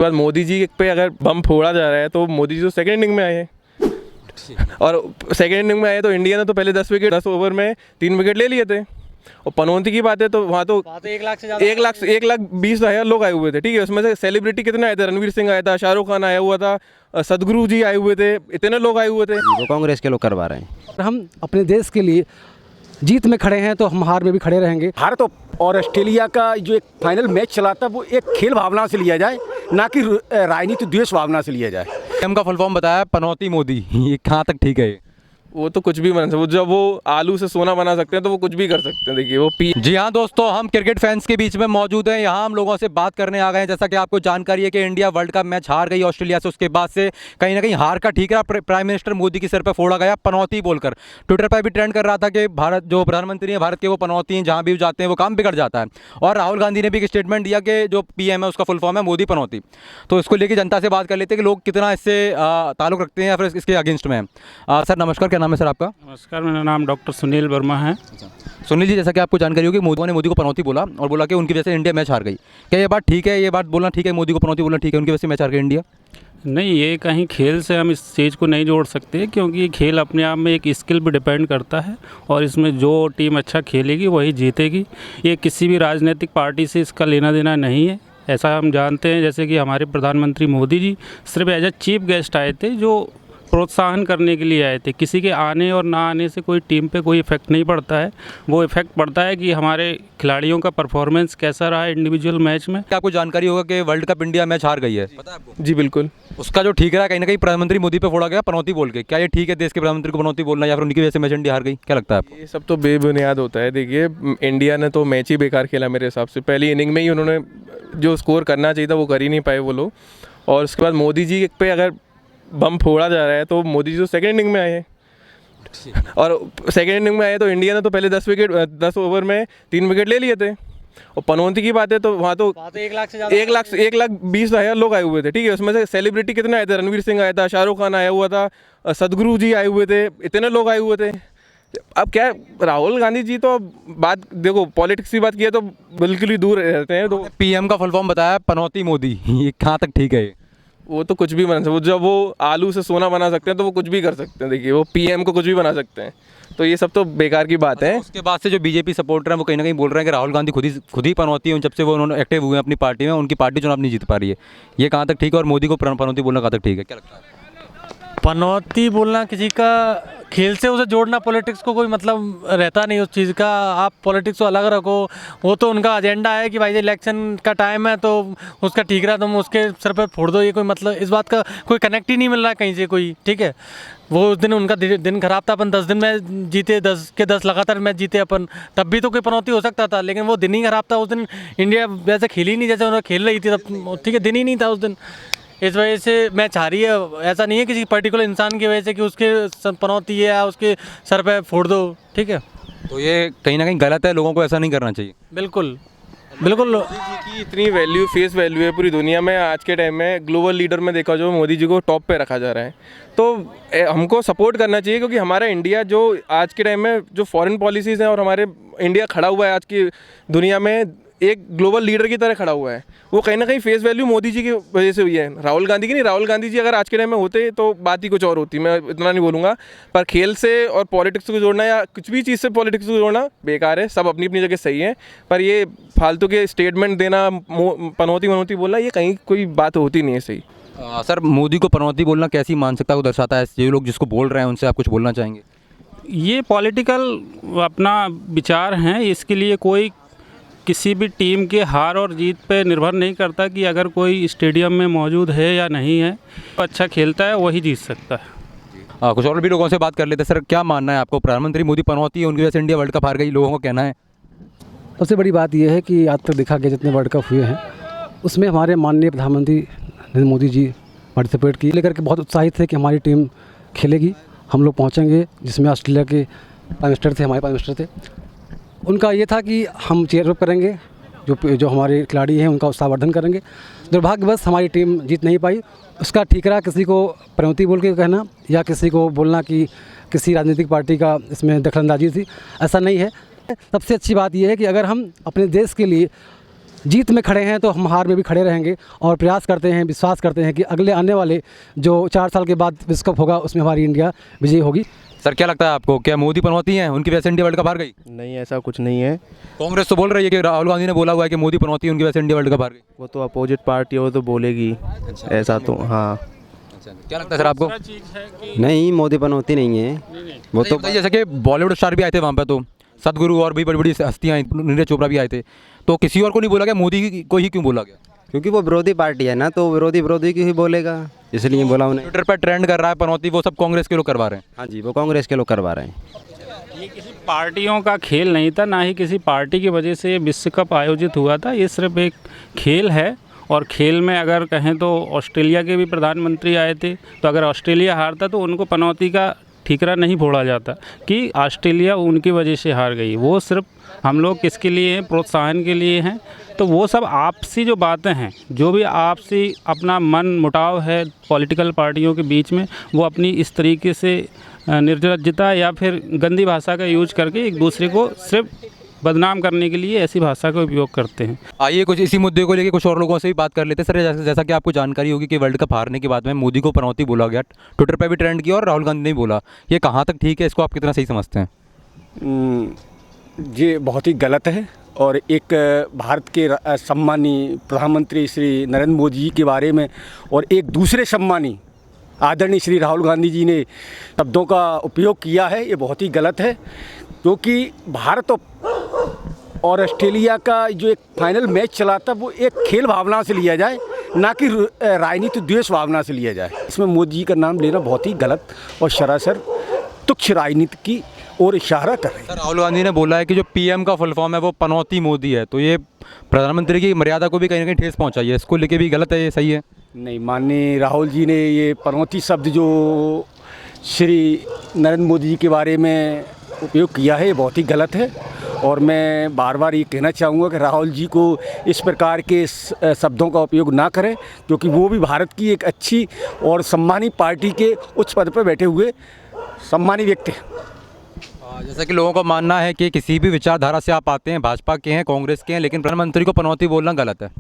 बाद मोदी जी पे अगर बम फोड़ा जा रहा है तो मोदी जी तो सेकेंड इनिंग में आए हैं और सेकेंड इनिंग में आए तो इंडिया ने तो पहले 10 ओवर में 3 विकेट ले लिए थे। और पनौती की बात है तो वहाँ तो 1,20,000 लोग आए हुए थे, ठीक है। उसमें से सेलिब्रिटी कितने आए थे? रणवीर सिंह आया था, शाहरुख खान आया हुआ था, सदगुरु जी आए हुए थे, इतने लोग आए हुए थे। वो कांग्रेस के लोग करवा रहे हैं। हम अपने देश के लिए जीत में खड़े हैं तो हम हार में भी खड़े रहेंगे। भारत और ऑस्ट्रेलिया का जो एक फाइनल मैच चला था वो एक खेल भावना से लिया जाए, ना कि राजनीतिक द्वेष भावना से लिया जाए। पीएम का फुल फॉर्म बताया पनौती मोदी, ये कहाँ तक ठीक है? वो तो कुछ भी बना सकते, जब वो आलू से सोना बना सकते हैं तो वो कुछ भी कर सकते हैं। देखिए वो जी हाँ दोस्तों, हम क्रिकेट फैंस के बीच में मौजूद हैं। यहाँ हम लोगों से बात करने आ गए हैं। जैसा कि आपको जानकारी है कि इंडिया वर्ल्ड कप मैच हार गई ऑस्ट्रेलिया से, उसके बाद से कहीं ना कहीं हार का ठीकरा प्राइम मिनिस्टर मोदी के सिर पर फोड़ा गया पनौती बोलकर। ट्विटर पर भी ट्रेंड कर रहा था कि भारत जो प्रधानमंत्री हैं भारत के वो पनौती हैं, जहाँ भी जाते हैं वो काम बिगड़ जाता है। और राहुल गांधी ने भी एक स्टेटमेंट दिया कि जो पीएम है उसका फुल फॉर्म है मोदी पनौती। तो इसको लेकर जनता से बात कर लेते हैं कि लोग कितना इससे ताल्लुक़ रखते हैं या फिर इसके अगेंस्ट में हैं। सर नमस्कार, क्या नाम है सर आपका? नमस्कार, मेरा नाम डॉक्टर सुनील वर्मा है। सुनील जी, जैसा कि आपको जानकारी होगी मोदी ने मोदी को पनौती बोला और बोला कि उनकी वजह से इंडिया मैच हार गई। क्या ये बात ठीक है? ये बात बोलना ठीक है? मोदी को पनौती बोलना ठीक है? उनकी वजह से मैच हार गई इंडिया? नहीं, ये कहीं खेल से हम इस चीज़ को नहीं जोड़ सकते, क्योंकि खेल अपने आप में एक स्किल पे डिपेंड करता है और इसमें जो टीम अच्छा खेलेगी वही जीतेगी। ये किसी भी राजनीतिक पार्टी से इसका लेना देना नहीं है, ऐसा हम जानते हैं। जैसे कि हमारे प्रधानमंत्री मोदी जी सिर्फ एज ए चीफ गेस्ट आए थे, जो प्रोत्साहन करने के लिए आए थे। किसी के आने और ना आने से कोई टीम पे कोई इफेक्ट नहीं पड़ता है। वो इफेक्ट पड़ता है कि हमारे खिलाड़ियों का परफॉर्मेंस कैसा रहा इंडिविजुअल मैच में। क्या आपको जानकारी होगा कि वर्ल्ड कप इंडिया मैच हार गई है? पता है आपको? जी बिल्कुल। उसका जो ठीक रहा कहीं ना कहीं प्रधानमंत्री मोदी पे फोड़ा गया पनौती बोल के। क्या ये ठीक है देश के प्रधानमंत्री को पनौती बोलना, या फिर उनकी वजह से मैच इंडिया हार गई? क्या लगता है आपको? ये सब तो बेबुनियाद होता है। देखिए इंडिया ने तो मैच ही बेकार खेला मेरे हिसाब से। पहली इनिंग में ही उन्होंने जो स्कोर करना चाहिए था वो कर ही नहीं पाए वो लोग। और उसके बाद मोदी जी पे अगर बम फोड़ा जा रहा है तो मोदी जी तो सेकेंड इनिंग में आए हैं और सेकेंड इनिंग में आए तो इंडिया ने तो पहले 10 ओवर में 3 विकेट ले लिए थे। और पनौती की बात है तो वहाँ तो 1,20,000 लोग आए हुए थे, ठीक है। उसमें से सेलिब्रिटी कितने आए थे? रणवीर सिंह आया था, शाहरुख खान आया हुआ था, सदगुरु जी आए हुए थे, इतने लोग आए हुए थे। अब क्या राहुल गांधी जी तो बात देखो, पॉलिटिक्स की बात की है तो बिल्कुल ही दूर रहते हैं। तो पीएम का फुल फॉर्म बताया पनौती मोदी, ये कहाँ तक ठीक है? वो तो कुछ भी बना सकते, जब वो आलू से सोना बना सकते हैं तो वो कुछ भी कर सकते हैं। देखिए वो पीएम को कुछ भी बना सकते हैं, तो ये सब तो बेकार की बात है। उसके बाद से जो बीजेपी सपोर्टर हैं वो कहीं ना कहीं बोल रहे हैं कि राहुल गांधी खुद ही पनौती हैं। जब से वो उन्होंने एक्टिव हुए हैं अपनी पार्टी में, उनकी पार्टी चुनाव नहीं जीत पा रही है। ये कहाँ तक ठीक है? और मोदी को पनौती बोलना कहाँ तक ठीक है? क्या लगता है? पनौती बोलना किसी का खेल से उसे जोड़ना, पॉलिटिक्स को कोई मतलब रहता नहीं उस चीज़ का। आप पॉलिटिक्स को अलग रखो, वो तो उनका एजेंडा है कि भाई इलेक्शन का टाइम है तो उसका ठीक रहा तुम उसके सर पर फोड़ दो। ये कोई मतलब इस बात का कोई कनेक्ट ही नहीं मिल रहा कहीं से कोई, ठीक है। वो उस दिन उनका दिन खराब था, अपन 10 दिन में जीते, 10 के 10 लगातार मैच जीते अपन, तब भी तो कोई पनौती हो सकता था। लेकिन वो दिन ही खराब था उस दिन, इंडिया वैसे खेली नहीं जैसे उन्होंने खेल रही थी तब, ठीक है। दिन ही नहीं था उस दिन, इस वजह से मैच हारी है। ऐसा नहीं है किसी पर्टिकुलर इंसान की वजह से कि उसके पनौती है या उसके सर पे फोड़ दो, ठीक है। तो ये कहीं ना कहीं गलत है, लोगों को ऐसा नहीं करना चाहिए। बिल्कुल बिल्कुल। मोदी जी की इतनी वैल्यू, फेस वैल्यू है पूरी दुनिया में। आज के टाइम में ग्लोबल लीडर में देखा जो मोदी जी को टॉप पे रखा जा रहा है, तो हमको सपोर्ट करना चाहिए। क्योंकि हमारा इंडिया जो आज के टाइम में जो फॉरेन पॉलिसीज़ हैं और हमारे इंडिया खड़ा हुआ है आज की दुनिया में एक ग्लोबल लीडर की तरह खड़ा हुआ है, वो कहीं ना कहीं फेस वैल्यू मोदी जी की वजह से हुई है, राहुल गांधी की नहीं। राहुल गांधी जी अगर आज के टाइम में होते तो बात ही कुछ और होती, मैं इतना नहीं बोलूँगा। पर खेल से और पॉलिटिक्स को जोड़ना या कुछ भी चीज़ से पॉलिटिक्स को जोड़ना बेकार है। सब अपनी अपनी जगह सही है, पर ये फालतू के स्टेटमेंट देना, पनौती बोलना, ये कहीं कोई बात होती नहीं है सही। सर मोदी को पनौती बोलना कैसी मानसिकता को दर्शाता है? ये लोग जिसको बोल रहे हैं उनसे आप कुछ बोलना चाहेंगे? ये पॉलिटिकल अपना विचार हैं, इसके लिए कोई किसी भी टीम के हार और जीत पे निर्भर नहीं करता कि अगर कोई स्टेडियम में मौजूद है या नहीं है, अच्छा खेलता है वही जीत सकता है। कुछ और भी लोगों से बात कर लेते हैं। सर क्या मानना है आपको? प्रधानमंत्री मोदी पनौती है, उनकी वजह से इंडिया वर्ल्ड कप हार गई, लोगों का कहना है। सबसे बड़ी बात यह है कि आज तक देखा गया जितने वर्ल्ड कप हुए हैं उसमें हमारे माननीय प्रधानमंत्री नरेंद्र मोदी जी पार्टिसिपेट किए, लेकर के बहुत उत्साहित थे कि हमारी टीम खेलेगी, हम लोग पहुँचेंगे। जिसमें ऑस्ट्रेलिया के प्राइम मिनिस्टर थे, हमारे प्राइम मिनिस्टर थे। उनका ये था कि हम चेयरअप करेंगे, जो हमारे खिलाड़ी हैं उनका उत्साहवर्धन करेंगे। दुर्भाग्यवश हमारी टीम जीत नहीं पाई। उसका ठीकरा किसी को पनौती बोल के कहना या किसी को बोलना कि किसी राजनीतिक पार्टी का इसमें दखलंदाजी थी, ऐसा नहीं है। सबसे अच्छी बात यह है कि अगर हम अपने देश के लिए जीत में खड़े हैं तो हम हार में भी खड़े रहेंगे और प्रयास करते हैं, विश्वास करते हैं कि अगले आने वाले जो 4 साल के बाद विश्व कप होगा उसमें हमारी इंडिया विजयी होगी। सर क्या लगता है आपको, क्या मोदी पनौती हैं, उनकी वजह से इंडिया वर्ल्ड कप हार गई? नहीं, ऐसा कुछ नहीं है। कांग्रेस तो बोल रही है कि राहुल गांधी ने बोला हुआ है कि मोदी पनौती है, उनकी वजह से इंडिया वर्ल्ड कप हार गई। वो तो अपोजिट पार्टी है, वो तो बोलेगी ऐसा तो। हाँ, क्या लगता है सर आपको? नहीं, मोदी पनौती नहीं है वो तो। जैसे कि बॉलीवुड स्टार भी आए थे वहाँ पे, तो सदगुरु और भी बड़ी बड़ी हस्तियाँ आई, नीरज चोपड़ा भी आए थे, तो किसी और को नहीं बोला गया, मोदी को ही क्यों बोला गया? क्योंकि वो विरोधी पार्टी है ना, तो विरोधी की ही बोलेगा, इसलिए बोला उन्हें। ट्विटर पर ट्रेंड कर रहा है पनौती, वो सब कांग्रेस के लोग करवा रहे हैं। हाँ जी, वो कांग्रेस के लोग करवा रहे हैं। ये किसी पार्टियों का खेल नहीं था, ना ही किसी पार्टी की वजह से विश्व कप आयोजित हुआ था। ये सिर्फ एक खेल है, और खेल में अगर कहें तो ऑस्ट्रेलिया के भी प्रधानमंत्री आए थे, तो अगर ऑस्ट्रेलिया हारता तो उनको पनौती का ठीकरा नहीं फोड़ा जाता कि ऑस्ट्रेलिया उनकी वजह से हार गई। वो सिर्फ हम लोग किसके लिए हैं, प्रोत्साहन के लिए हैं। तो वो सब आपसी जो बातें हैं, जो भी आपसी अपना मन मुटाव है पॉलिटिकल पार्टियों के बीच में, वो अपनी इस तरीके से निर्लज्जता या फिर गंदी भाषा का यूज करके एक दूसरे को सिर्फ बदनाम करने के लिए ऐसी भाषा का उपयोग करते हैं। आइए कुछ इसी मुद्दे को लेकर कुछ और लोगों से भी बात कर लेते हैं। सर जैसा कि आपको जानकारी होगी कि वर्ल्ड कप हारने के बाद में मोदी को पनौती बोला गया, ट्विटर पर भी ट्रेंड किया और राहुल गांधी ने बोला, ये कहाँ तक ठीक है, इसको आप कितना सही समझते हैं? ये बहुत ही गलत है, और एक भारत के सम्मानीय प्रधानमंत्री श्री नरेंद्र मोदी जी के बारे में और एक दूसरे सम्मानीय आदरणीय श्री राहुल गांधी जी ने शब्दों का उपयोग किया है, ये बहुत ही गलत है। क्योंकि भारत और ऑस्ट्रेलिया का जो एक फाइनल मैच चला था वो एक खेल भावना से लिया जाए, ना कि राजनीतिक द्वेष भावना से लिया जाए। इसमें मोदी जी का नाम लेना बहुत ही गलत और सरासर तुच्छ राजनीति की ओर इशारा कर रहे हैं। राहुल गांधी ने बोला है कि जो पीएम का फुल फॉर्म है वो पनौती मोदी है, तो ये प्रधानमंत्री की मर्यादा को भी कहीं ना कहीं ठेस पहुंचाई है, इसको लेके भी गलत है, ये सही है? नहीं, माननीय राहुल जी ने ये पनौती शब्द जो श्री नरेंद्र मोदी जी के बारे में उपयोग किया है, ये बहुत ही गलत है। और मैं बार बार ये कहना चाहूँगा कि राहुल जी को इस प्रकार के शब्दों का उपयोग ना करें, क्योंकि वो भी भारत की एक अच्छी और सम्मानित पार्टी के उच्च पद पर बैठे हुए सम्मानित व्यक्ति हैं। जैसा कि लोगों का मानना है कि किसी भी विचारधारा से आप आते हैं, भाजपा के हैं, कांग्रेस के हैं, लेकिन प्रधानमंत्री को पनौती बोलना गलत है।